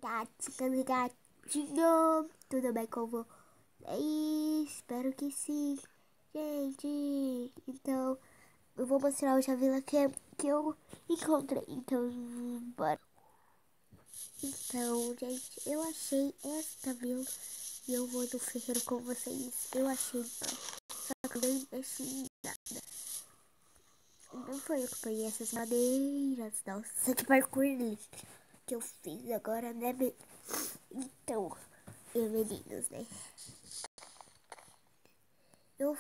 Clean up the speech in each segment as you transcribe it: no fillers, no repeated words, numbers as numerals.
Gatinhas e gatinho, tudo bem com vocês? Espero que sim, gente. Então, eu vou mostrar hoje a vila que eu encontrei. Então, bora. Então, gente, eu achei esta vila e eu vou no ferreiro com vocês. Eu achei, então. Só que eu nem mexi em nada. Não foi eu que peguei essas madeiras, não. Só que parkour que eu fiz agora, né? Então, meninos, né? Eu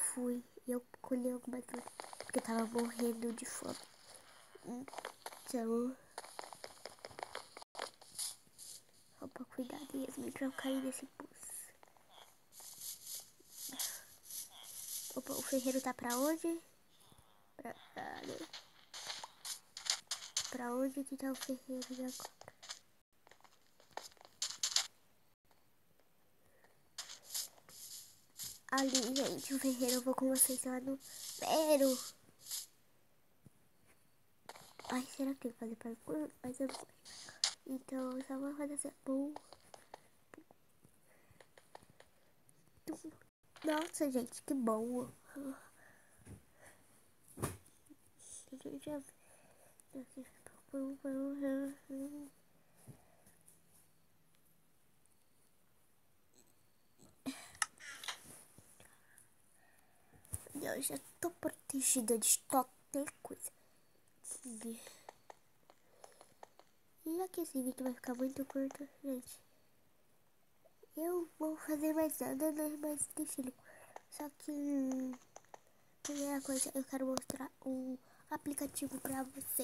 colhi algumas frutas, porque eu tava morrendo de fome. Então, opa, cuidado, Yasmin, pra eu cair nesse poço. Opa, o ferreiro tá pra onde? Pra cá, né? Pra onde que tá o ferreiro agora? Ali, gente, o ferreiro, eu vou com vocês lá no ferreiro. Ai, será que ele fazer parkour? Mas eu não sei. Então, só vou fazer assim. Nossa, gente, que bom. Eu já tô protegida de qualquer coisa. E aqui esse vídeo vai ficar muito curto, gente. Eu vou fazer mais nada, né? Mas deixa ele. Só que, primeira coisa, eu quero mostrar um aplicativo pra vocês.